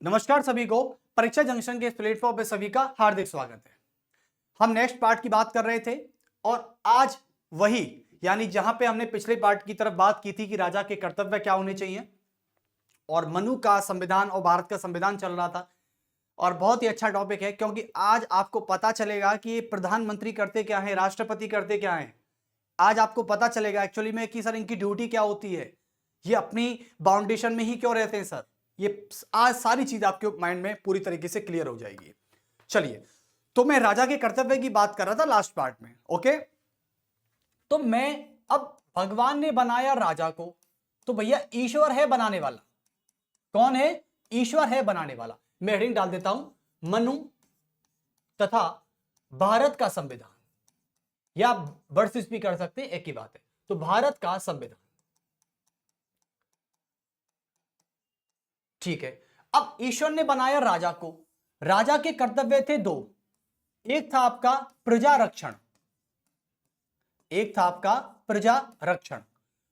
नमस्कार सभी को। परीक्षा जंक्शन के इस प्लेटफॉर्म पे सभी का हार्दिक स्वागत है। हम नेक्स्ट पार्ट की बात कर रहे थे और आज वही यानी जहां पे हमने पिछले पार्ट की तरफ बात की थी कि राजा के कर्तव्य क्या होने चाहिए और मनु का संविधान और भारत का संविधान चल रहा था। और बहुत ही अच्छा टॉपिक है क्योंकि आज आपको पता चलेगा कि ये प्रधानमंत्री करते क्या है, राष्ट्रपति करते क्या है। आज आपको पता चलेगा एक्चुअली में कि सर इनकी ड्यूटी क्या होती है, ये अपनी बाउंडेशन में ही क्यों रहते हैं सर। ये आज सारी चीज आपके माइंड में पूरी तरीके से क्लियर हो जाएगी। चलिए, तो मैं राजा के कर्तव्य की बात कर रहा था लास्ट पार्ट में। ओके, तो मैं अब भगवान ने बनाया राजा को, तो भैया ईश्वर है बनाने वाला। कौन है? ईश्वर है बनाने वाला। मैं हेडिंग डाल देता हूं, मनु तथा भारत का संविधान, या वर्सेस भी कर सकते हैं, एक ही बात है। तो भारत का संविधान, ठीक है। अब ईश्वर ने बनाया राजा को, राजा के कर्तव्य थे दो। एक था आपका प्रजा रक्षण, एक था आपका प्रजा रक्षण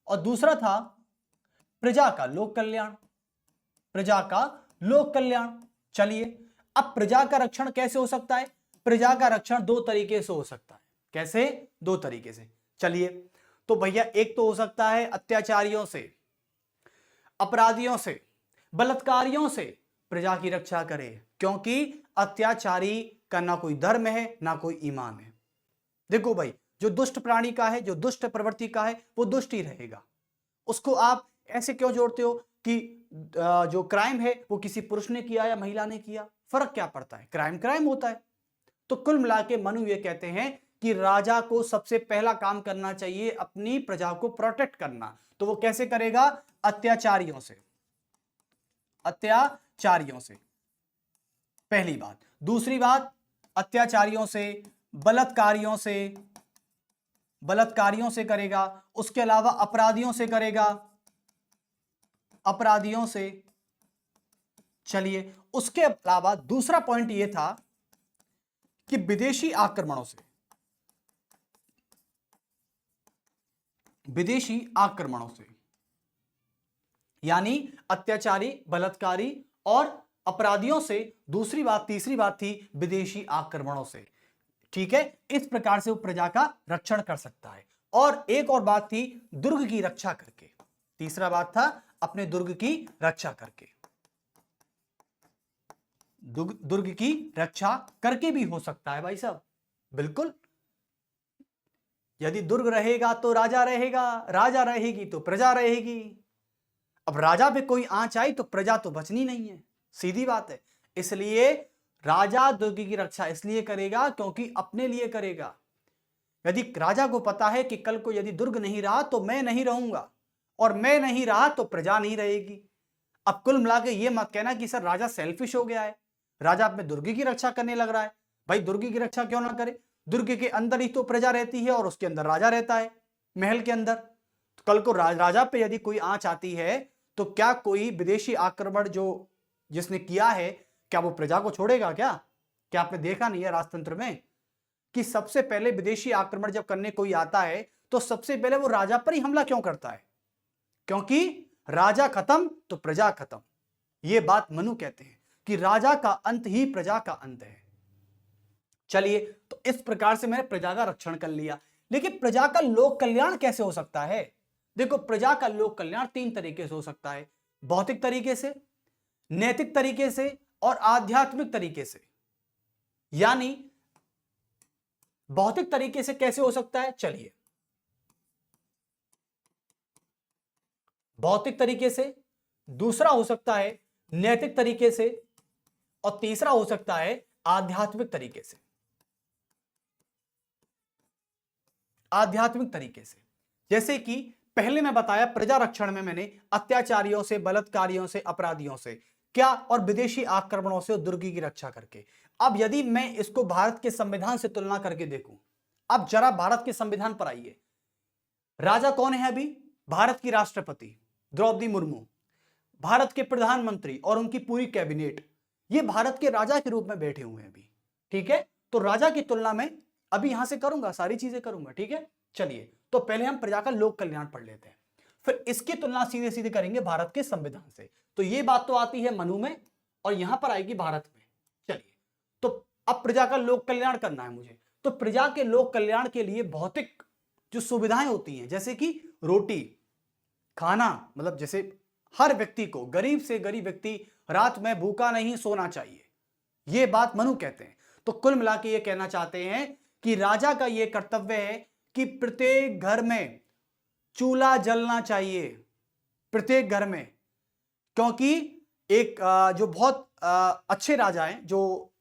और दूसरा था प्रजा का लोक कल्याण, प्रजा का लोक कल्याण। चलिए, अब प्रजा का रक्षण कैसे हो सकता है? प्रजा का रक्षण दो तरीके से हो सकता है। कैसे? दो तरीके से। चलिए, तो भैया एक तो हो सकता है अत्याचारियों से, अपराधियों से, बलात्कारियों से प्रजा की रक्षा करे, क्योंकि अत्याचारी का ना कोई धर्म है ना कोई ईमान है। देखो भाई, जो दुष्ट प्राणी का है, जो दुष्ट प्रवृत्ति का है, वो दुष्ट ही रहेगा। उसको आप ऐसे क्यों जोड़ते हो कि जो क्राइम है वो किसी पुरुष ने किया या महिला ने किया? फर्क क्या पड़ता है? क्राइम क्राइम होता है। तो कुल मिला के मनु ये कहते हैं कि राजा को सबसे पहला काम करना चाहिए अपनी प्रजा को प्रोटेक्ट करना। तो वो कैसे करेगा? अत्याचारियों से, अत्याचारियों से, पहली बात। दूसरी बात, अत्याचारियों से, बलात्कारियों से, बलात्कारियों से करेगा। उसके अलावा अपराधियों से करेगा, अपराधियों से। चलिए, उसके अलावा दूसरा पॉइंट यह था कि विदेशी आक्रमणों से, विदेशी आक्रमणों से, यानी अत्याचारी, बलात्कारी और अपराधियों से। दूसरी बात, तीसरी बात थी विदेशी आक्रमणों से। ठीक है, इस प्रकार से वो प्रजा का रक्षण कर सकता है। और एक और बात थी दुर्ग की रक्षा करके। तीसरा बात था अपने दुर्ग की रक्षा करके। दुर्ग की रक्षा करके भी हो सकता है भाई साहब, बिल्कुल। यदि दुर्ग रहेगा तो राजा रहेगा, राजा रहेगी तो प्रजा रहेगी। अब राजा पे कोई आंच आई तो प्रजा तो बचनी नहीं है, सीधी बात है। इसलिए राजा दुर्ग की रक्षा इसलिए करेगा क्योंकि अपने लिए करेगा। यदि राजा को पता है कि कल को यदि दुर्ग नहीं रहा तो मैं नहीं रहूंगा, और मैं नहीं रहा तो प्रजा नहीं रहेगी। अब कुल मिला के ये मत कहना कि सर राजा सेल्फिश हो गया है, राजा अपने दुर्ग की रक्षा करने लग रहा है। भाई दुर्ग की रक्षा क्यों ना करे? दुर्ग के अंदर ही तो प्रजा रहती है और उसके अंदर राजा रहता है, महल के अंदर। तो कल को राजा पे यदि कोई आंच आती है तो क्या कोई विदेशी आक्रमण जो जिसने किया है, क्या वो प्रजा को छोड़ेगा? क्या आपने देखा नहीं है राजतंत्र में कि सबसे पहले विदेशी आक्रमण जब करने कोई आता है तो सबसे पहले वो राजा पर ही हमला क्यों करता है? क्योंकि राजा खत्म तो प्रजा खत्म। ये बात मनु कहते हैं कि राजा का अंत ही प्रजा का अंत है। चलिए, तो इस प्रकार से मैंने प्रजा का रक्षण कर लिया। लेकिन प्रजा का लोक कल्याण कैसे हो सकता है? देखो, प्रजा का लोक कल्याण तीन तरीके से हो सकता है, भौतिक तरीके से, नैतिक तरीके से और आध्यात्मिक तरीके से। यानी भौतिक तरीके से कैसे हो सकता है? चलिए, भौतिक तरीके से, दूसरा हो सकता है नैतिक तरीके से और तीसरा हो सकता है आध्यात्मिक तरीके से। आध्यात्मिक तरीके से जैसे कि पहले मैं बताया प्रजा रक्षण में मैंने अत्याचारियों से, बलात्कारियों से, अपराधियों से क्या, और विदेशी आक्रमणों से दुर्ग की रक्षा करके। अब यदि मैं इसको भारत के संविधान से तुलना करके देखूं, अब जरा भारत के संविधान पर आइए। राजा कौन है अभी? भारत की राष्ट्रपति द्रौपदी मुर्मू, भारत के प्रधानमंत्री और उनकी पूरी कैबिनेट, ये भारत के राजा के रूप में बैठे हुए हैं अभी। ठीक है, तो राजा की तुलना में अभी यहां से करूंगा, सारी चीजें करूंगा। ठीक है, चलिए, तो पहले हम प्रजा का लोक कल्याण पढ़ लेते हैं, फिर इसकी तुलना सीधे सीधे करेंगे भारत के संविधान से। तो ये बात तो आती है मनु में और यहां पर आएगी भारत में। चलिए, तो अब प्रजा का लोक कल्याण करना है मुझे, तो प्रजा के लोक कल्याण के लिए भौतिक जो सुविधाएं होती हैं, जैसे कि रोटी, खाना, मतलब जैसे हर व्यक्ति को, गरीब से गरीब व्यक्ति रात में भूखा नहीं सोना चाहिए, ये बात मनु कहते हैं। तो कुल मिला के ये कहना चाहते हैं कि राजा का ये कर्तव्य है कि प्रत्येक घर में चूल्हा जलना चाहिए, प्रत्येक घर में। क्योंकि एक जो बहुत अच्छे राजा हैं, जो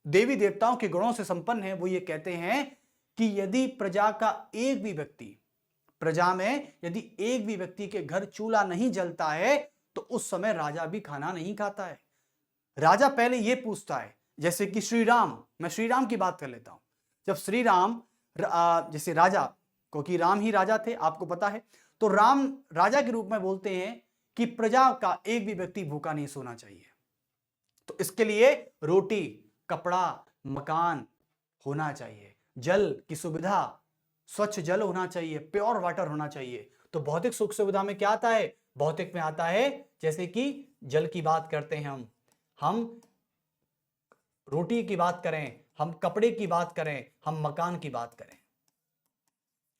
देवी देवताओं के गुणों से संपन्न है, वो ये कहते हैं कि यदि प्रजा का एक भी व्यक्ति, प्रजा में यदि एक भी व्यक्ति के घर चूल्हा नहीं जलता है तो उस समय राजा भी खाना नहीं खाता है। राजा पहले यह पूछता है, जैसे कि श्री राम, मैं श्री राम की बात कर लेता हूं। जब श्री राम जैसे राजा, क्योंकि राम ही राजा थे, आपको पता है, तो राम राजा के रूप में बोलते हैं कि प्रजा का एक भी व्यक्ति भूखा नहीं सोना चाहिए। तो इसके लिए रोटी, कपड़ा, मकान होना चाहिए, जल की सुविधा, स्वच्छ जल होना चाहिए, प्योर वाटर होना चाहिए। तो भौतिक सुख सुविधा में क्या आता है? भौतिक में आता है जैसे कि जल की बात करते हैं हम रोटी की बात करें, हम कपड़े की बात करें, हम मकान की बात करें।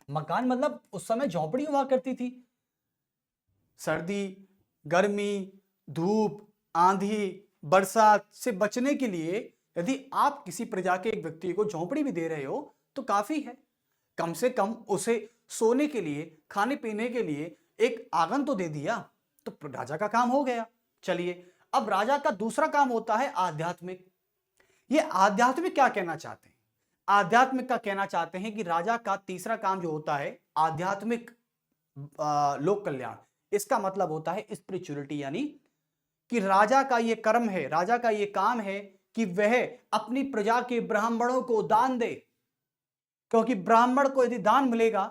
मकान मतलब उस समय झोपड़ी हुआ करती थी। सर्दी, गर्मी, धूप, आंधी, बरसात से बचने के लिए यदि आप किसी प्रजा के एक व्यक्ति को झोपड़ी भी दे रहे हो तो काफी है। कम से कम उसे सोने के लिए, खाने पीने के लिए एक आंगन तो दे दिया, तो राजा का काम हो गया। चलिए, अब राजा का दूसरा काम होता है आध्यात्मिक। ये आध्यात्मिक क्या कहना चाहते हैं? आध्यात्मिक का कहना चाहते हैं कि राजा का तीसरा काम जो होता है आध्यात्मिक लोक कल्याण। इसका मतलब होता है स्पिरिचुअलिटी, यानी कि राजा का ये कर्म है, राजा का ये काम है कि वह अपनी प्रजा के ब्राह्मणों को दान दे। क्योंकि ब्राह्मण को यदि दान मिलेगा,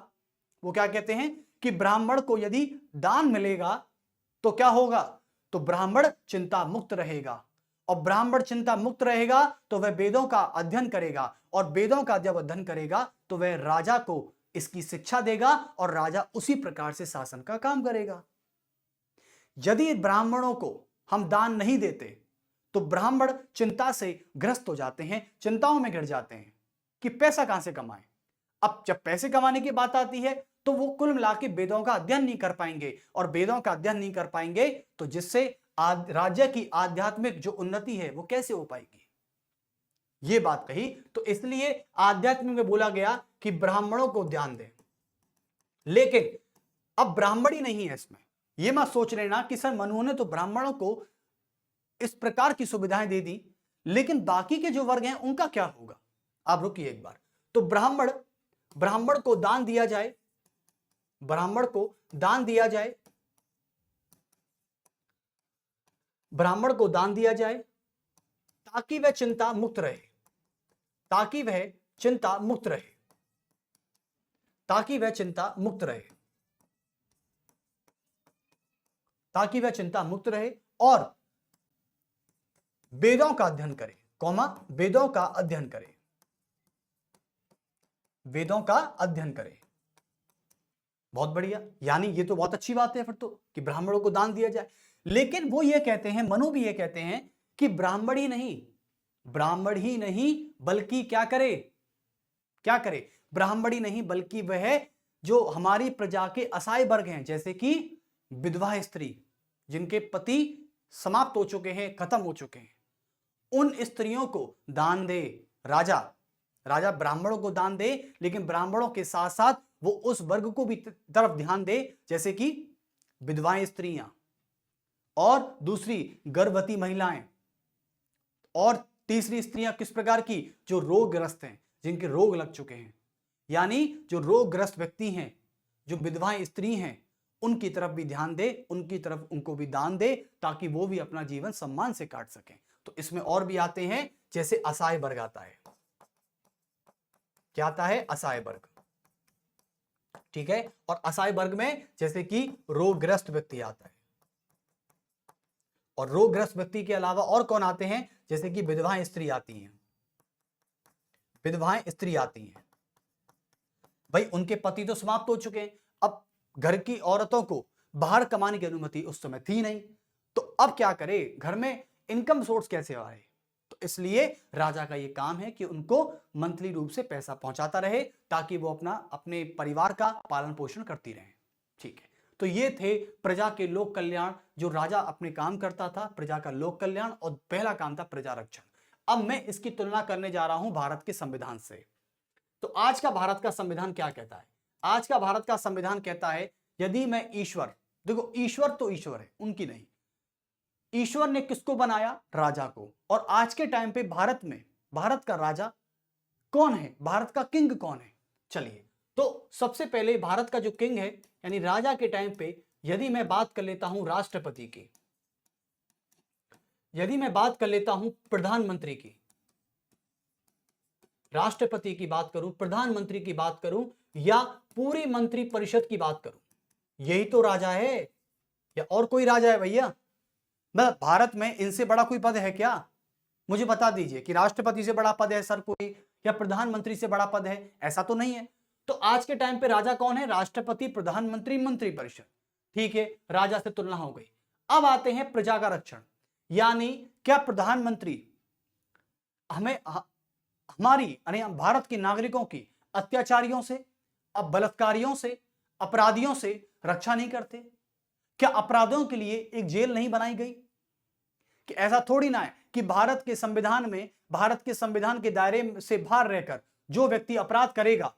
वो क्या कहते हैं कि ब्राह्मण को यदि दान मिलेगा तो क्या होगा? तो ब्राह्मण चिंता मुक्त रहेगा, और ब्राह्मण चिंता मुक्त रहेगा तो वह वेदों का अध्ययन करेगा, और वेदों का जब अध्ययन करेगा तो वह राजा को इसकी शिक्षा देगा, और राजा उसी प्रकार से शासन का काम करेगा। यदि ब्राह्मणों को हम दान नहीं देते तो ब्राह्मण चिंता से ग्रस्त हो जाते हैं, चिंताओं में गिर जाते हैं कि पैसा कहां से कमाएं। अब जब पैसे कमाने की बात आती है तो वो कुल मिला के वेदों का अध्ययन नहीं कर पाएंगे, और वेदों का अध्ययन नहीं कर पाएंगे तो जिससे राज्य की आध्यात्मिक जो उन्नति है वो कैसे हो पाएगी, ये बात कही। तो इसलिए आध्यात्मिक में बोला गया कि ब्राह्मणों को ध्यान दें। लेकिन अब ब्राह्मण ही नहीं है इसमें, ये मत सोच लेना कि सर मनु ने तो ब्राह्मणों को इस प्रकार की सुविधाएं दे दी, लेकिन बाकी के जो वर्ग हैं उनका क्या होगा? आप रुकिए एक बार। तो ब्राह्मण को दान दिया जाए, ब्राह्मण को दान दिया जाए, ब्राह्मण को दान दिया जाए ताकि वह चिंता मुक्त रहे, ताकि वह चिंता मुक्त रहे, ताकि वह चिंता मुक्त रहे, ताकि वह चिंता मुक्त रहे, और वेदों का अध्ययन करे, वेदों का अध्ययन करे, वेदों का अध्ययन करे। बहुत बढ़िया, यानी ये तो बहुत अच्छी बात है फिर तो कि ब्राह्मणों को दान दिया जाए। लेकिन वो ये कहते हैं, मनु भी ये कहते हैं कि ब्राह्मण ही नहीं बल्कि क्या करे, ब्राह्मण ही नहीं बल्कि वह जो हमारी प्रजा के असहाय वर्ग हैं, जैसे कि विधवा स्त्री जिनके पति समाप्त हो चुके हैं, खत्म हो चुके हैं, उन स्त्रियों को दान दे। राजा ब्राह्मणों को दान दे, लेकिन ब्राह्मणों के साथ साथ वो उस वर्ग को भी तरफ ध्यान दे, जैसे कि विधवाएं स्त्रियां, और दूसरी गर्भवती महिलाएं, और तीसरी स्त्रियां किस प्रकार की? जो रोगग्रस्त हैं, जिनके रोग लग चुके हैं, यानी जो रोगग्रस्त व्यक्ति हैं, जो विधवाएं स्त्री हैं, उनकी तरफ भी ध्यान दे, उनको भी दान दे, ताकि वो भी अपना जीवन सम्मान से काट सकें। तो इसमें और भी आते हैं, जैसे असहाय वर्ग आता है। क्या आता है? असहाय वर्ग, ठीक है। और असहाय वर्ग में जैसे कि रोगग्रस्त व्यक्ति आता है, और रोगग्रस्त व्यक्ति के अलावा और कौन आते हैं? जैसे कि विधवाएं स्त्री आती हैं, भाई उनके पति तो समाप्त हो चुके हैं, अब घर की औरतों को बाहर कमाने की अनुमति उस समय थी नहीं, तो अब क्या करे? घर में इनकम सोर्स कैसे आए। तो इसलिए राजा का ये काम है कि उनको मंथली रूप से पैसा पहुंचाता रहे ताकि वो अपने परिवार का पालन पोषण करती रहे। ठीक है, तो ये थे प्रजा के लोक कल्याण, जो राजा अपने काम करता था, प्रजा का लोक कल्याण, और पहला काम था प्रजा रक्षण। अब मैं इसकी तुलना करने जा रहा हूं भारत के संविधान से। तो आज का भारत का संविधान क्या कहता है? आज का भारत का संविधान कहता है यदि मैं ईश्वर, देखो ईश्वर तो ईश्वर है, उनकी नहीं, ईश्वर ने किसको बनाया? राजा को। और आज के टाइम पे भारत में भारत का राजा कौन है? भारत का किंग कौन है? चलिए, तो सबसे पहले भारत का जो किंग है यानी राजा के टाइम पे, यदि मैं बात कर लेता हूं राष्ट्रपति की, यदि मैं बात कर लेता हूं प्रधानमंत्री की, राष्ट्रपति की बात करूं, प्रधानमंत्री की बात करूं, या पूरी मंत्री परिषद की बात करूं, यही तो राजा है, या और कोई राजा है भैया? मतलब भारत में इनसे बड़ा कोई पद है क्या? मुझे बता दीजिए कि राष्ट्रपति से बड़ा पद है सर कोई, या प्रधानमंत्री से बड़ा पद है? ऐसा तो नहीं है। तो आज के टाइम पे राजा कौन है? राष्ट्रपति, प्रधानमंत्री, मंत्री परिषद। ठीक है, राजा से तुलना हो गई। अब आते हैं प्रजा का रक्षण, यानी क्या प्रधानमंत्री हमें हमारी यानी भारत के नागरिकों की अत्याचारियों से, अब बलात्कारियों से, अपराधियों से रक्षा नहीं करते? क्या अपराधियों के लिए एक जेल नहीं बनाई गई? कि ऐसा थोड़ी ना है कि भारत के संविधान में, भारत के संविधान के दायरे से बाहर रहकर जो व्यक्ति अपराध करेगा,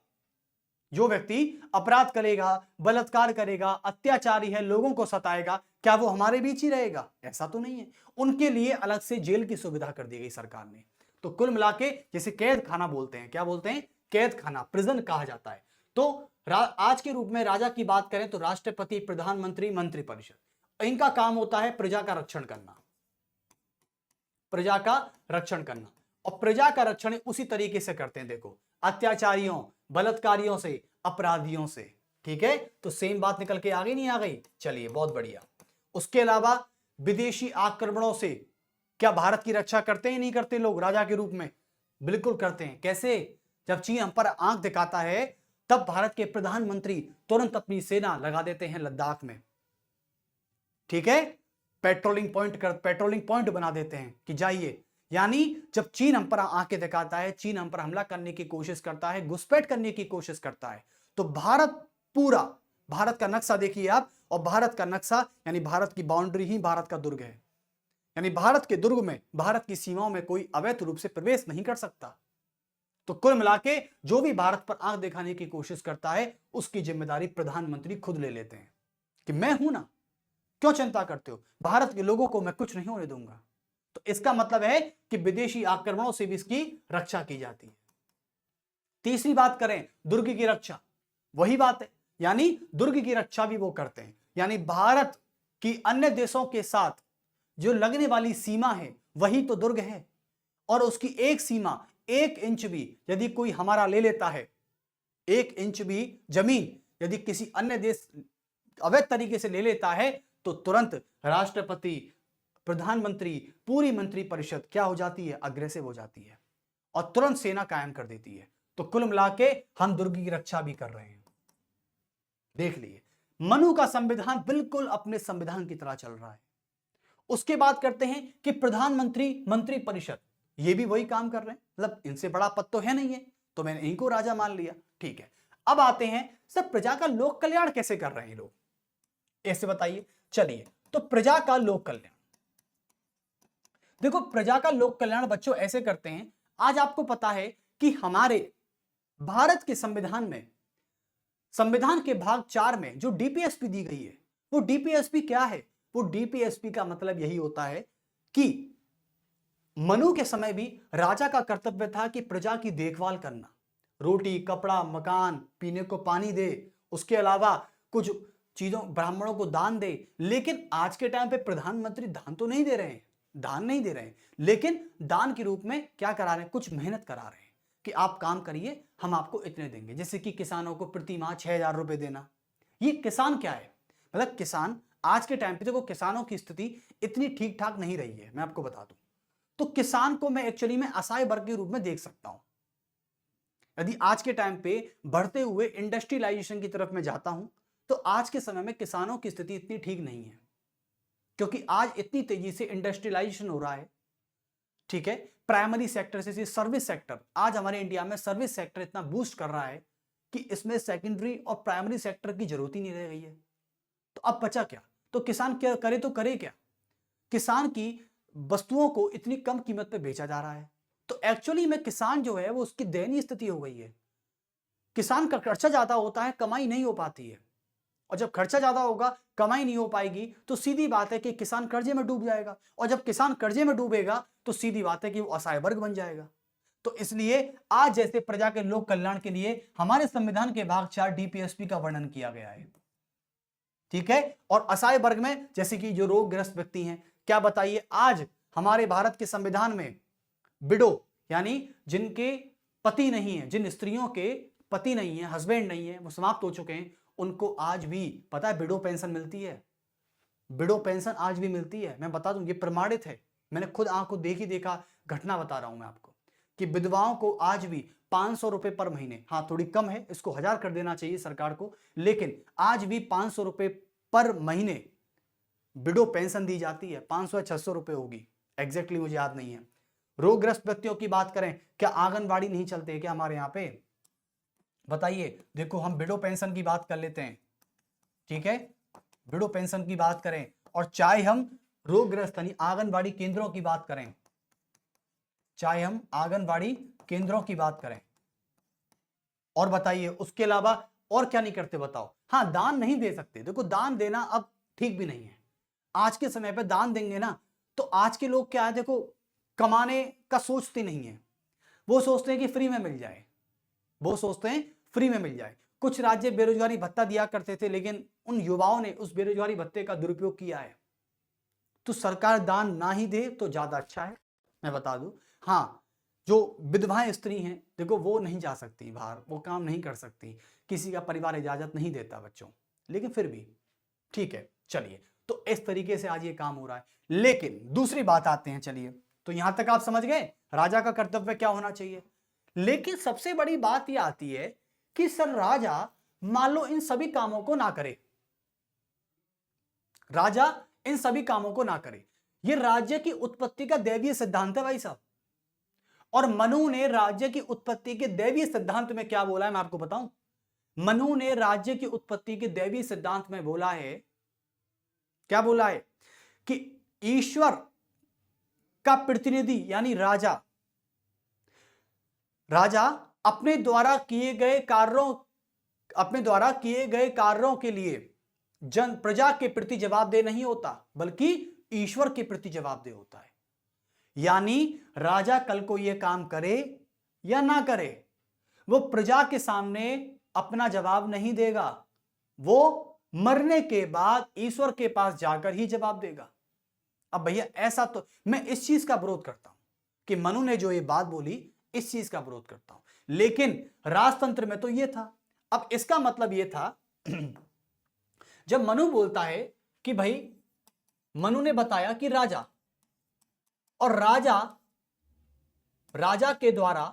जो व्यक्ति अपराध करेगा, बलात्कार करेगा, अत्याचारी है, लोगों को सताएगा, क्या वो हमारे बीच ही रहेगा? ऐसा तो नहीं है। उनके लिए अलग से जेल की सुविधा कर दी गई सरकार ने। तो कुल मिलाके जिसे कैद खाना बोलते हैं, क्या बोलते हैं? कैद खाना, प्रिजन कहा जाता है। तो आज के रूप में राजा की बात करें तो राष्ट्रपति, प्रधानमंत्री, मंत्री परिषद, इनका काम होता है प्रजा का रक्षण करना, प्रजा का रक्षण करना। और प्रजा का रक्षण उसी तरीके से करते हैं, देखो, अत्याचारियों, बलात्कारियों से, अपराधियों से। ठीक है, तो सेम बात निकल के आ गई, नहीं आ गई? चलिए, बहुत बढ़िया। उसके अलावा विदेशी आक्रमणों से क्या भारत की रक्षा करते हैं, नहीं करते लोग राजा के रूप में? बिल्कुल करते हैं। कैसे? जब चीन हम पर आंख दिखाता है तब भारत के प्रधानमंत्री तुरंत अपनी सेना लगा देते हैं लद्दाख में। ठीक है, पेट्रोलिंग पॉइंट बना देते हैं कि जाइए। यानी जब चीन हम पर आंखें दिखाता है, चीन हम पर हमला करने की कोशिश करता है, घुसपैठ करने की कोशिश करता है, तो भारत पूरा, भारत का नक्शा देखिए आप, और भारत का नक्शा यानी भारत की बाउंड्री ही भारत का दुर्ग है। यानी भारत के दुर्ग में, भारत की सीमाओं में कोई अवैध रूप से प्रवेश नहीं कर सकता। तो कुल मिलाके जो भी भारत पर आंख दिखाने की कोशिश करता है उसकी जिम्मेदारी प्रधानमंत्री खुद ले लेते हैं कि मैं हूं ना, क्यों चिंता करते हो, भारत के लोगों को मैं कुछ नहीं होने दूंगा। तो इसका मतलब है कि विदेशी आक्रमणों से भी इसकी रक्षा की जाती है। तीसरी बात करें दुर्ग की रक्षा, वही बात है, यानी दुर्ग की रक्षा भी वो करते हैं। यानी भारत की अन्य देशों के साथ जो लगने वाली सीमा है वही तो दुर्ग है, और उसकी एक सीमा, 1 इंच भी यदि कोई हमारा ले लेता है, 1 इंच भी जमीन यदि किसी अन्य देश अवैध तरीके से ले लेता है तो तुरंत राष्ट्रपति, प्रधानमंत्री, पूरी मंत्री परिषद क्या हो जाती है? अग्रेसिव हो जाती है और तुरंत सेना कायम कर देती है। तो कुल मिलाके हम दुर्ग की रक्षा भी कर रहे हैं। देख लिए, मनु का संविधान बिल्कुल अपने संविधान की तरह चल रहा है। उसके बाद करते हैं कि प्रधानमंत्री, मंत्री परिषद, ये भी वही काम कर रहे हैं, मतलब इनसे बड़ा पद तो है नहीं है, तो मैंने इनको राजा मान लिया। ठीक है, अब आते हैं सर प्रजा का लोक कल्याण कैसे कर रहे हैं लोग, ऐसे बताइए। चलिए, तो प्रजा का लोक कल्याण, देखो प्रजा का लोक कल्याण बच्चों ऐसे करते हैं। आज आपको पता है कि हमारे भारत के संविधान में, संविधान के भाग 4 में जो डीपीएसपी दी गई है, वो डीपीएसपी क्या है? वो डीपीएसपी का मतलब यही होता है कि मनु के समय भी राजा का कर्तव्य था कि प्रजा की देखभाल करना, रोटी, कपड़ा, मकान, पीने को पानी दे, उसके अलावा कुछ चीजों, ब्राह्मणों को दान दे। लेकिन आज के टाइम पे प्रधानमंत्री दान तो नहीं दे रहे हैं, दान नहीं दे रहे हैं, लेकिन दान के रूप में क्या करा रहे हैं? कुछ मेहनत करा रहे हैं कि आप काम करिए, हम आपको इतने देंगे। जैसे कि किसानों को प्रति माह 6,000 रुपए देना। ये किसान क्या है? मतलब किसान आज के टाइम पे, देखो किसानों की स्थिति इतनी ठीक ठाक नहीं रही है, मैं आपको बता दूं। तो किसान को मैं एक्चुअली में असहाय वर्ग के रूप में देख सकता हूं। यदि आज के टाइम पे बढ़ते हुए इंडस्ट्रियलाइजेशन की तरफ मैं जाता हूं, तो आज के समय में किसानों की स्थिति इतनी ठीक नहीं है। क्योंकि आज इतनी तेजी से इंडस्ट्रियलाइजेशन हो रहा है, ठीक है, प्राइमरी सेक्टर से सर्विस सेक्टर, आज हमारे इंडिया में सर्विस सेक्टर इतना बूस्ट कर रहा है कि इसमें सेकेंडरी और प्राइमरी सेक्टर की जरूरत ही नहीं रह गई है। तो अब बचा क्या? तो किसान क्या करे, तो करे क्या? किसान की वस्तुओं को इतनी कम कीमत पे बेचा जा रहा है, तो एक्चुअली में किसान जो है वो उसकी दयनीय स्थिति हो गई है। किसान का खर्चा ज्यादा होता है, कमाई नहीं हो पाती है, और जब खर्चा ज्यादा होगा, कमाई नहीं हो पाएगी, तो सीधी बात है कि किसान कर्जे में डूब जाएगा, और जब किसान कर्जे में डूबेगा तो सीधी बात है कि वो असहाय वर्ग बन जाएगा। तो इसलिए आज जैसे प्रजा के लोक कल्याण के लिए हमारे संविधान के भाग 4 डीपीएसपी का वर्णन किया गया है, ठीक है। और असहाय वर्ग में जैसे कि जो रोगग्रस्त व्यक्ति हैं, क्या बताइए, आज हमारे भारत के संविधान में विडो यानी जिनके पति नहीं है, जिन स्त्रियों के पति नहीं है, हस्बैंड नहीं है, वो समाप्त हो चुके हैं, उनको आज भी पता है विडो पेंशन मिलती है। विडो पेंशन आज भी मिलती है। मैं बता दूं, ये प्रमाणित है, मैंने खुद आंखों देखा घटना बता रहा हूं मैं आपको, कि विधवाओं को आज भी 500 रुपए पर महीने, हाँ थोड़ी कम है, इसको 1000 कर देना चाहिए सरकार को, लेकिन आज भी 500 रुपए पर महीने विडो पेंशन दी जाती है। 500 या 600 रुपए होगी, एग्जैक्टली मुझे याद नहीं है। रोगग्रस्त व्यक्तियों की बात करें, क्या आंगनबाड़ी नहीं चलते क्या हमारे यहाँ पे? बताइए, देखो हम विडो पेंशन की बात कर लेते हैं, ठीक है, विडो पेंशन की बात करें, और चाहे हम रोगग्रस्त यानी आंगनबाड़ी केंद्रों की बात करें, चाहे हम आंगनबाड़ी केंद्रों की बात करें, और बताइए उसके अलावा और क्या नहीं करते बताओ? हाँ, दान नहीं दे सकते। देखो, दान देना अब ठीक भी नहीं है। आज के समय पे दान देंगे ना, तो आज के लोग क्या है, देखो, कमाने का सोचते नहीं है, वो सोचते हैं कि फ्री में मिल जाए, वो सोचते हैं फ्री में मिल जाए। कुछ राज्य बेरोजगारी भत्ता दिया करते थे, लेकिन उन युवाओं ने उस बेरोजगारी भत्ते का दुरुपयोग किया है। तो सरकार दान ना ही दे तो ज्यादा अच्छा है, मैं बता दूं। हाँ, जो विधवाएं स्त्री हैं, देखो वो नहीं जा सकती बाहर, वो काम नहीं कर सकती, किसी का परिवार इजाजत नहीं देता बच्चों, लेकिन फिर भी ठीक है, चलिए। तो इस तरीके से आज ये काम हो रहा है। लेकिन दूसरी बात आते हैं, चलिए, तो यहां तक आप समझ गए राजा का कर्तव्य क्या होना चाहिए। लेकिन सबसे बड़ी बात यह आती है कि सर राजा मान लो इन सभी कामों को ना करे, राजा इन सभी कामों को ना करे, ये राज्य की उत्पत्ति का दैवीय सिद्धांत है भाई साहब। और मनु ने राज्य की उत्पत्ति के दैवीय सिद्धांत में क्या बोला है, मैं आपको बताऊं। मनु ने राज्य की उत्पत्ति के दैवीय सिद्धांत में बोला है, क्या बोला है, कि ईश्वर का प्रतिनिधि यानी राजा, राजा अपने द्वारा किए गए कार्यों के लिए जन प्रजा के प्रति जवाबदेह नहीं होता, बल्कि ईश्वर के प्रति जवाबदेह होता है। यानी राजा कल को यह काम करे या ना करे, वो प्रजा के सामने अपना जवाब नहीं देगा, वो मरने के बाद ईश्वर के पास जाकर ही जवाब देगा। अब भैया ऐसा, तो मैं इस चीज का विरोध करता हूं कि मनु ने जो ये बात बोली, इस चीज का विरोध करता हूं। लेकिन राजतंत्र में तो ये था। अब इसका मतलब ये था, जब मनु बोलता है कि भाई, मनु ने बताया कि राजा, और राजा के द्वारा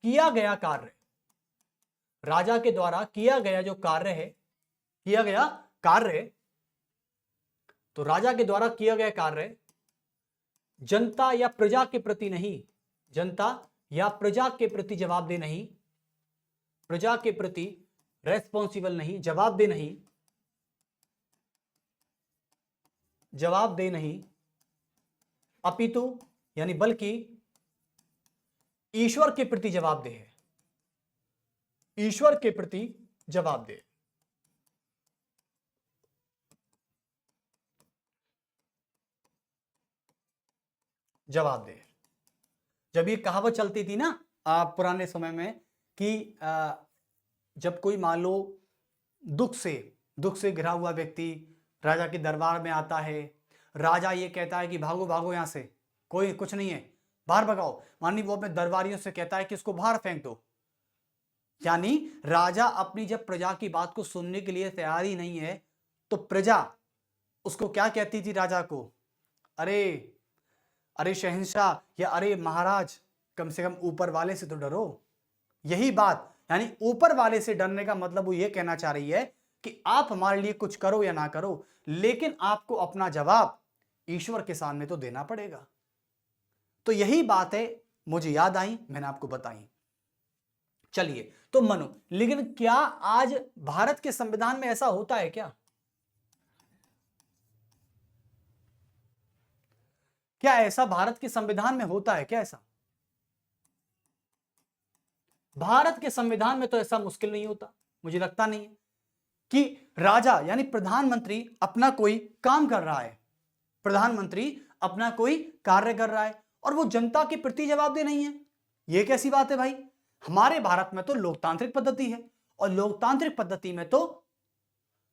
किया गया कार्य, राजा के द्वारा किया गया जो कार्य है, किया गया कार्य, तो राजा के द्वारा किया गया कार्य जनता या प्रजा के प्रति नहीं, जनता या प्रजा के प्रति जवाबदेह नहीं, प्रजा के प्रति रेस्पॉन्सिबल नहीं, जवाबदेह नहीं, अपितु यानी बल्कि ईश्वर के प्रति जवाबदेह है, ईश्वर के प्रति जवाबदेह। जब ये कहावत चलती थी ना पुराने समय में कि जब कोई मान लो दुख से घिरा हुआ व्यक्ति राजा के दरबार में आता है, राजा ये कहता है कि भागो भागो यहां से, कोई कुछ नहीं है, बाहर भगाओ, मानी वो अपने दरबारियों से कहता है कि इसको बाहर फेंक दो। यानी राजा अपनी जब प्रजा की बात को सुनने के लिए तैयार ही नहीं है, तो प्रजा उसको क्या कहती थी राजा को, अरे शहंशाह या अरे महाराज, कम से कम ऊपर वाले से तो डरो। यही बात, यानी ऊपर वाले से डरने का मतलब वो ये कहना चाह रही है कि आप हमारे लिए कुछ करो या ना करो, लेकिन आपको अपना जवाब ईश्वर के सामने तो देना पड़ेगा। तो यही बात है, मुझे याद आई, मैंने आपको बताई। चलिए, तो मनु, लेकिन क्या आज भारत के संविधान में ऐसा होता है क्या? क्या ऐसा भारत के संविधान में होता है क्या? ऐसा भारत के संविधान में तो ऐसा मुश्किल नहीं होता, मुझे लगता नहीं है कि राजा यानी प्रधानमंत्री अपना कोई काम कर रहा है, प्रधानमंत्री अपना कोई कार्य कर रहा है और वो जनता के प्रति जवाबदेह नहीं है। ये कैसी बात है भाई? हमारे भारत में तो लोकतांत्रिक पद्धति है और लोकतांत्रिक पद्धति में तो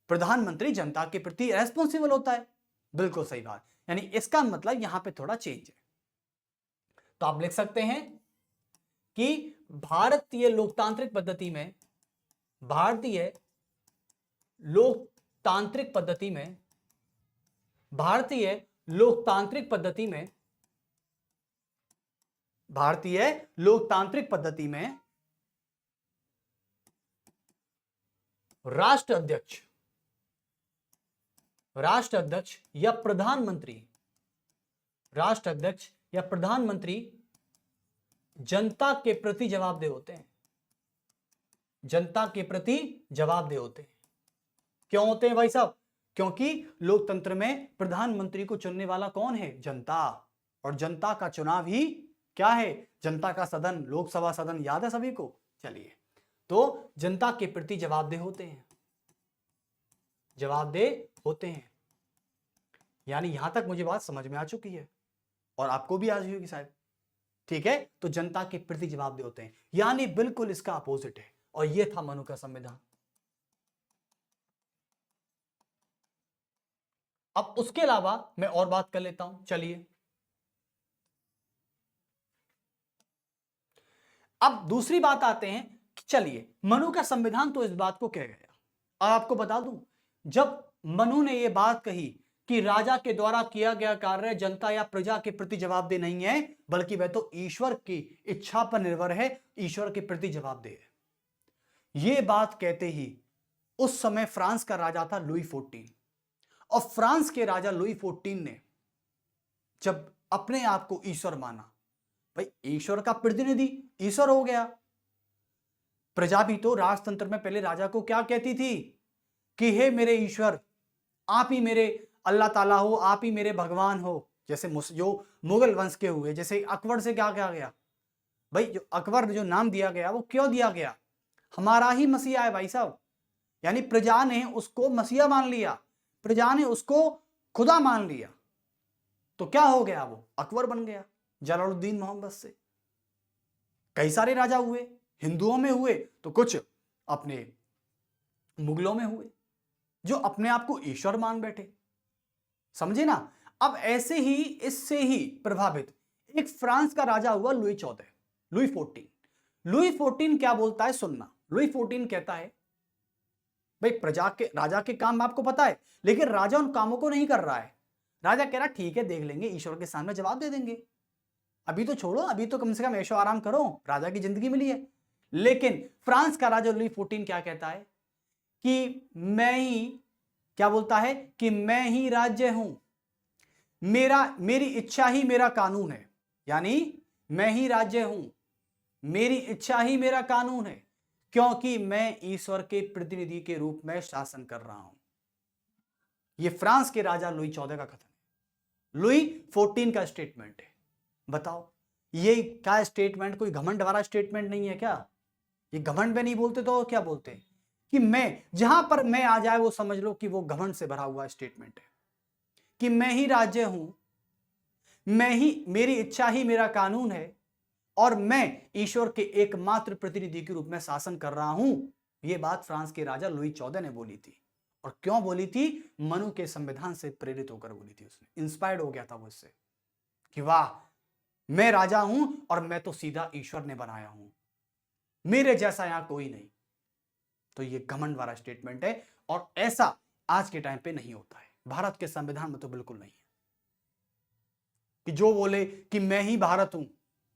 प्रधानमंत्री जनता के प्रति रेस्पॉन्सिबल होता है। बिल्कुल सही बात, यानी इसका मतलब यहां पे थोड़ा चेंज है। तो आप लिख सकते हैं कि भारतीय लोकतांत्रिक पद्धति में, भारतीय लोकतांत्रिक पद्धति में, भारतीय लोकतांत्रिक पद्धति में, भारतीय लोकतांत्रिक पद्धति में राष्ट्राध्यक्ष या प्रधानमंत्री, राष्ट्राध्यक्ष या प्रधानमंत्री जनता के प्रति जवाबदेह होते हैं, जनता के प्रति जवाबदेह होते हैं। क्यों होते हैं भाई साहब? क्योंकि लोकतंत्र में प्रधानमंत्री को चुनने वाला कौन है? जनता। और जनता का चुनाव ही क्या है? जनता का सदन, लोकसभा सदन, याद है सभी को? चलिए, तो जनता के प्रति जवाबदेह होते हैं, जवाबदेह होते हैं। यानी यहां तक मुझे बात समझ में आ चुकी है और आपको भी आ चुकी होगी शायद। ठीक है, तो जनता के प्रति जवाबदेह होते हैं, यानी बिल्कुल इसका अपोजिट है। और यह था मनु का संविधान। अब उसके अलावा मैं और बात कर लेता हूं। चलिए, अब दूसरी बात आते हैं कि चलिए, मनु का संविधान तो इस बात को कह गया। और आपको बता दूं, जब मनु ने यह बात कही कि राजा के द्वारा किया गया कार्य जनता या प्रजा के प्रति जवाबदेह नहीं है, बल्कि वह तो ईश्वर की इच्छा पर निर्भर है, ईश्वर के प्रति जवाबदेह है, यह बात कहते ही उस समय फ्रांस का राजा था लुई 14। और फ्रांस के राजा लुई 14 ने जब अपने आप को ईश्वर माना, भाई ईश्वर का प्रतिनिधि ईश्वर हो गया। प्रजा भी तो राजतंत्र में पहले राजा को क्या कहती थी कि हे मेरे ईश्वर, आप ही मेरे अल्लाह ताला हो, आप ही मेरे भगवान हो। जैसे जो मुगल वंश के हुए, जैसे अकबर से क्या कहा गया भाई, जो अकबर जो नाम दिया गया वो क्यों दिया गया? हमारा ही मसीहा है भाई साहब, यानी प्रजा ने उसको मसीहा मान लिया, प्रजा ने उसको खुदा मान लिया, तो क्या हो गया? वो अकबर बन गया जलालुद्दीन मोहम्मद से। कई सारे राजा हुए, हिंदुओं में हुए तो कुछ अपने मुगलों में हुए, जो अपने आप को ईश्वर मान बैठे। समझे ना? अब ऐसे ही, इससे ही प्रभावित एक फ्रांस का राजा हुआ लुई 14, लुई 14। लुई 14 क्या बोलता है सुनना। लुई 14 कहता है भाई प्रजा के, राजा के काम आपको पता है, लेकिन राजा उन कामों को नहीं कर रहा है। राजा कह रहा ठीक है, देख लेंगे, ईश्वर के सामने जवाब दे देंगे, अभी तो छोड़ो, अभी तो कम से कम ऐशो आराम करो, राजा की जिंदगी मिली है। लेकिन फ्रांस का राजा लुई 14 क्या कहता है कि मैं ही, क्या बोलता है कि मैं ही राज्य हूं, मेरी इच्छा ही मेरा कानून है। यानी मैं ही राज्य हूं, मेरी इच्छा ही मेरा कानून है, क्योंकि मैं ईश्वर के प्रतिनिधि के रूप में शासन कर रहा हूं। यह फ्रांस के राजा लुई 14 का कथन है, लुई 14 का स्टेटमेंट है। बताओ, ये क्या स्टेटमेंट कोई घमंड वाला स्टेटमेंट नहीं है क्या? ये घमंड में नहीं बोलते तो क्या बोलते हैं? कि मैं, जहां पर मैं आ जाए वो समझ लो कि वो घमंड से भरा हुआ स्टेटमेंट है कि मैं ही राज्य हूं, मैं ही, मेरी इच्छा ही मेरा कानून है, और मैं ईश्वर के एकमात्र प्रतिनिधि के रूप में शासन कर रहा हूं। यह बात फ्रांस के राजा लुई 14 ने बोली थी। और क्यों बोली थी? मनु के संविधान से प्रेरित होकर बोली थी, उसने इंस्पायर्ड हो गया था वो इससे कि वाह, मैं राजा हूं और मैं तो सीधा ईश्वर ने बनाया हूं, मेरे जैसा यहां कोई नहीं। तो ये घमंड वाला स्टेटमेंट है और ऐसा आज के टाइम पे नहीं होता है, भारत के संविधान में तो बिल्कुल नहीं है कि जो बोले कि मैं ही भारत हूं।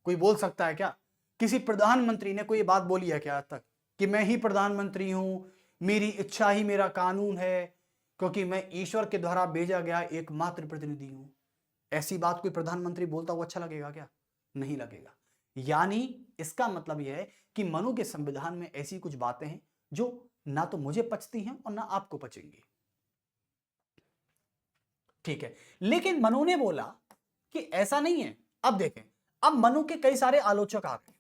कोई बोल सकता है क्या? किसी प्रधानमंत्री ने कोई बात बोली है क्या आज तक कि मैं ही प्रधानमंत्री हूं, मेरी इच्छा ही मेरा कानून है, क्योंकि मैं ईश्वर के द्वारा भेजा गया एकमात्र प्रतिनिधि हूं। ऐसी बात कोई प्रधानमंत्री बोलता हुआ अच्छा लगेगा क्या? नहीं लगेगा। यानी इसका मतलब यह है कि मनु के संविधान में ऐसी कुछ बातें हैं जो ना तो मुझे पचती हैं और ना आपको पचेंगी। ठीक है, लेकिन मनु ने बोला कि ऐसा नहीं है। अब देखें, अब मनु के कई सारे आलोचक आ गए।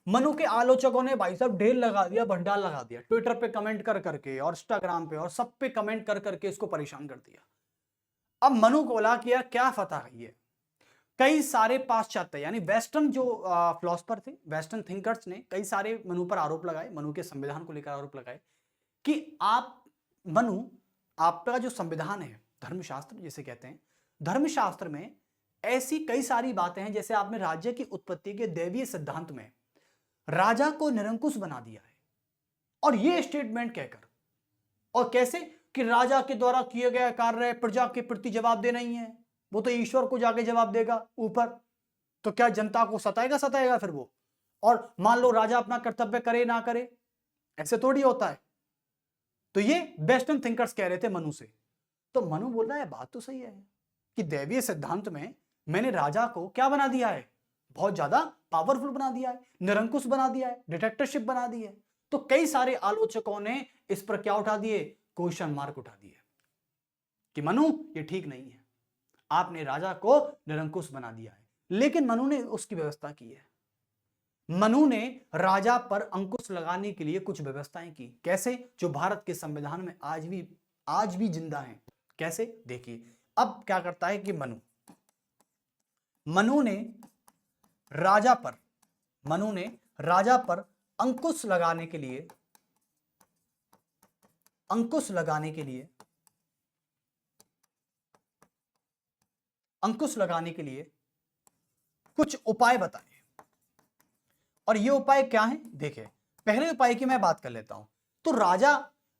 मनु के आलोचकों ने भाई साहब ढेर लगा दिया, भंडार लगा दिया, ट्विटर पे कमेंट कर करके और इंस्टाग्राम पे और सब पे कमेंट कर करके इसको परेशान कर दिया। अब मनु को बोला कि यार क्या फतह है ये। कई सारे पाश्चात्य यानी वेस्टर्न जो फिलोसफर थे, वेस्टर्न थिंकर्स ने कई सारे मनु पर आरोप लगाए, मनु के संविधान को लेकर आरोप लगाए कि आप मनु, आपका जो संविधान है, धर्मशास्त्र जिसे कहते हैं, धर्मशास्त्र में ऐसी कई सारी बातें हैं, जैसे आपने राज्य की उत्पत्ति के दैवीय सिद्धांत में राजा को निरंकुश बना दिया है। और यह स्टेटमेंट कहकर, और कैसे कि राजा के द्वारा किए गए कार्य प्रजा के प्रति जवाब दे नहीं है, वो तो ईश्वर को जाके जवाब देगा ऊपर। तो क्या जनता को सताएगा फिर वो? और मान लो राजा अपना कर्तव्य करे ना करे, ऐसे थोड़ी होता है। तो ये वेस्टर्न थिंकर्स कह रहे थे मनु से। तो मनु बोल रहा है बात तो सही है कि दैवीय सिद्धांत में मैंने राजा को क्या बना दिया है, बहुत ज्यादा पावरफुल बना दिया है, निरंकुश बना दिया है, डिटेक्टरशिप बना दी है। तो कई सारे आलोचकों ने इस पर क्या उठा दिए, क्वेश्चन मार्क उठा दिए कि मनु ये ठीक नहीं है, आपने राजा को निरंकुश बना दिया है। लेकिन मनु ने उसकी व्यवस्था की है। मनु ने राजा पर अंकुश लगाने के लिए कुछ व्यवस्थाएं की। कैसे? जो भारत के संविधान में आज भी जिंदा हैं। कैसे? देखिए, अब क्या करता है कि मनु ने राजा पर अंकुश लगाने के लिए कुछ उपाय बताए। और ये उपाय क्या है? देखिए, पहले उपाय की मैं बात कर लेता हूं। तो राजा,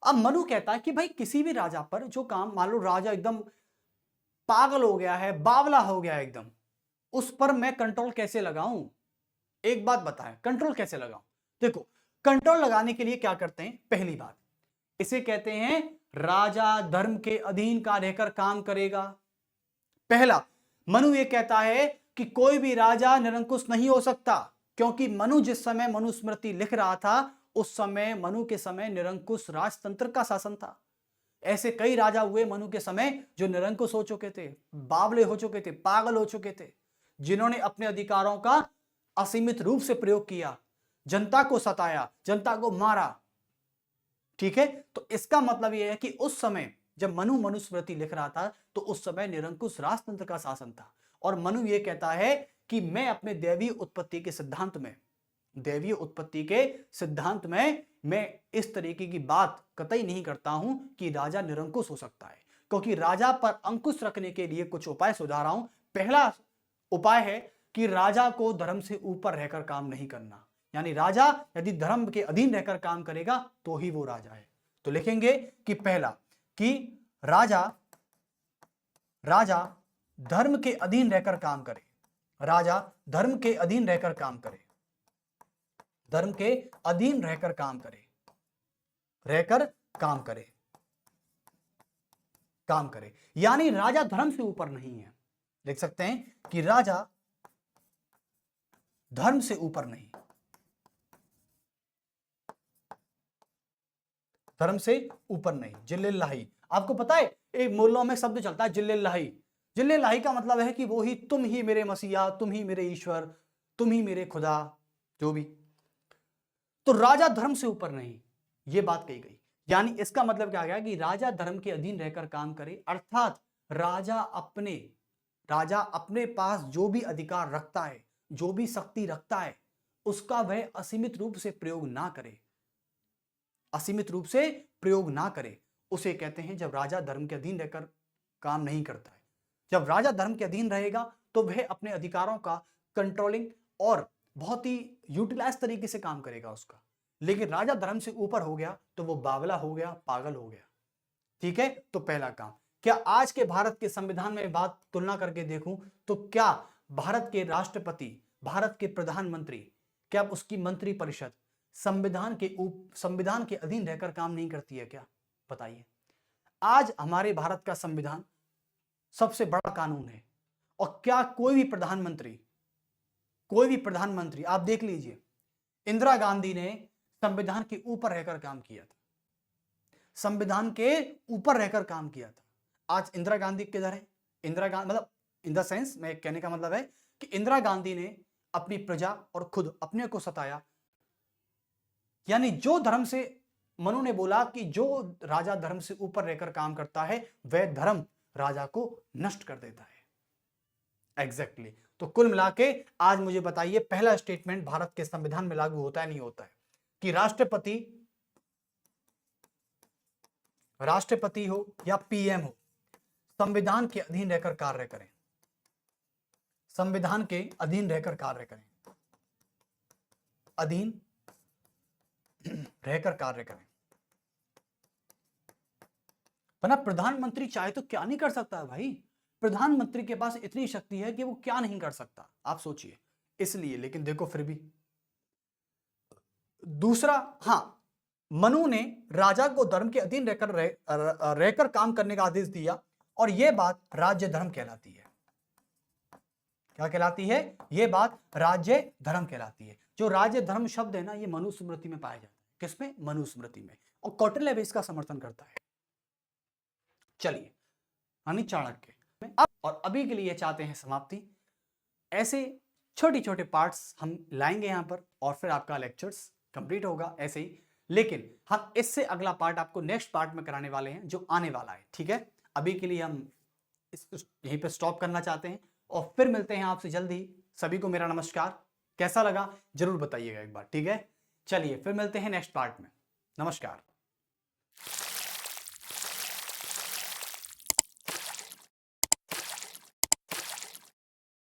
अब मनु कहता है कि भाई किसी भी राजा पर जो काम, मान लो राजा एकदम पागल हो गया है, बावला हो गया है एकदम, उस पर मैं कंट्रोल कैसे लगाऊं? एक बात बताएं, कंट्रोल कैसे लगाऊं? देखो, कंट्रोल लगाने के लिए क्या करते हैं? पहली बात, इसे कहते हैं राजा धर्म के अधीन का रहकर काम करेगा। पहला, मनु ये कहता है कि कोई भी राजा निरंकुश नहीं हो सकता, क्योंकि मनु जिस समय मनुस्मृति लिख रहा था उस समय मनु के समय निरंकुश राजतंत्र का शासन था। ऐसे कई राजा हुए मनु के समय जो निरंकुश हो चुके थे, बावले हो चुके थे, पागल हो चुके थे, जिन्होंने अपने अधिकारों का असीमित रूप से प्रयोग किया, जनता को सताया, जनता को मारा। ठीक है, तो इसका मतलब यह है कि उस समय जब मनु मनुस्मृति लिख रहा था तो उस समय निरंकुश राजतंत्र का शासन था। और मनु यह कहता है कि मैं अपने दैवीय उत्पत्ति के सिद्धांत में मैं इस तरीके की बात कतई नहीं करता हूं कि राजा निरंकुश हो सकता है, क्योंकि राजा पर अंकुश रखने के लिए कुछ उपाय सुझा रहा हूं। पहला उपाय है कि राजा को धर्म से ऊपर रहकर काम नहीं करना, यानी राजा यदि धर्म के अधीन रहकर काम करेगा तो ही वो राजा है। तो लिखेंगे कि पहला, कि राजा धर्म के अधीन रहकर काम करे, राजा धर्म के अधीन रहकर काम करे, धर्म के अधीन रहकर काम करे, यानी राजा धर्म से ऊपर नहीं है। लिख सकते हैं कि राजा धर्म से ऊपर नहीं, धर्म से ऊपर नहीं। जिल्लिल्लाही, आपको पता है एक मोल्लों में शब्द चलता है जिल्लिल्लाही। जिल्लिल्लाही का मतलब है कि वो ही, तुम ही मेरे मसीहा, तुम ही मेरे ईश्वर, तुम ही मेरे खुदा, जो भी। तो राजा धर्म से ऊपर नहीं, ये बात कही गई। यानी इसका मतलब क्या गया कि राजा धर्म के अधीन रहकर काम करे, अर्थात राजा अपने पास जो भी अधिकार रखता है, जो भी शक्ति रखता है, उसका वह असीमित रूप से प्रयोग ना करे, उसे कहते हैं जब राजा धर्म के अधीन रहकर काम नहीं करता है। जब राजा धर्म के अधीन रहेगा तो वह अपने अधिकारों का कंट्रोलिंग और बहुत ही यूटिलाइज तरीके से काम करेगा उसका। लेकिन राजा धर्म से ऊपर हो गया तो वो बावला हो गया, पागल हो गया। ठीक है, तो पहला काम। क्या आज के भारत के संविधान में बात तुलना करके देखूं तो क्या भारत के राष्ट्रपति, भारत के प्रधानमंत्री, क्या उसकी मंत्री परिषद संविधान के अधीन रहकर काम नहीं करती है क्या? बताइए। आज हमारे भारत का संविधान सबसे बड़ा कानून है, और क्या कोई भी प्रधानमंत्री आप देख लीजिए, इंदिरा गांधी ने संविधान के ऊपर रहकर काम किया था, संविधान के ऊपर रहकर काम किया था। आज इंदिरा गांधी किधर है? इंदिरा गांधी मतलब इन द सेंस, मैं कहने का मतलब है कि इंदिरा गांधी ने अपनी प्रजा और खुद अपने को सताया। यानी जो धर्म से, मनु ने बोला कि जो राजा धर्म से ऊपर रहकर काम करता है वह धर्म राजा को नष्ट कर देता है। एग्जैक्टली तो कुल मिला के आज मुझे बताइए, पहला स्टेटमेंट भारत के संविधान में लागू होता है नहीं होता है कि राष्ट्रपति हो या पीएम हो, संविधान के अधीन रहकर कार्य करें, संविधान के अधीन रहकर कार्य करें, अधीन रहकर कार्य करें। वरना प्रधानमंत्री चाहे तो क्या नहीं कर सकता है भाई, प्रधानमंत्री के पास इतनी शक्ति है कि वो क्या नहीं कर सकता, आप सोचिए। इसलिए लेकिन देखो फिर भी दूसरा, हाँ, मनु ने राजा को धर्म के अधीन रहकर काम करने का आदेश दिया, और यह बात राज्य धर्म कहलाती है। क्या कहलाती है? यह बात राज्य धर्म कहलाती है। जो राज्य धर्म शब्द है ना, ये मनुस्मृति में पाया जाता है। किसमें? मनुस्मृति में। और कौटिल्य भी इसका समर्थन करता है। चलिए, यानी चाणक्य में। और अभी के लिए चाहते हैं समाप्ति। ऐसे छोटे छोटे पार्ट्स हम लाएंगे यहां पर, और फिर आपका लेक्चर्स कंप्लीट होगा ऐसे ही। लेकिन हम इससे अगला पार्ट आपको नेक्स्ट पार्ट में कराने वाले हैं, जो आने वाला है। ठीक है, अभी के लिए हम यहीं पे स्टॉप करना चाहते हैं, और फिर मिलते हैं आपसे जल्दी। सभी को मेरा नमस्कार। कैसा लगा जरूर बताइएगा एक बार, ठीक है? चलिए फिर मिलते हैं नेक्स्ट पार्ट में। नमस्कार।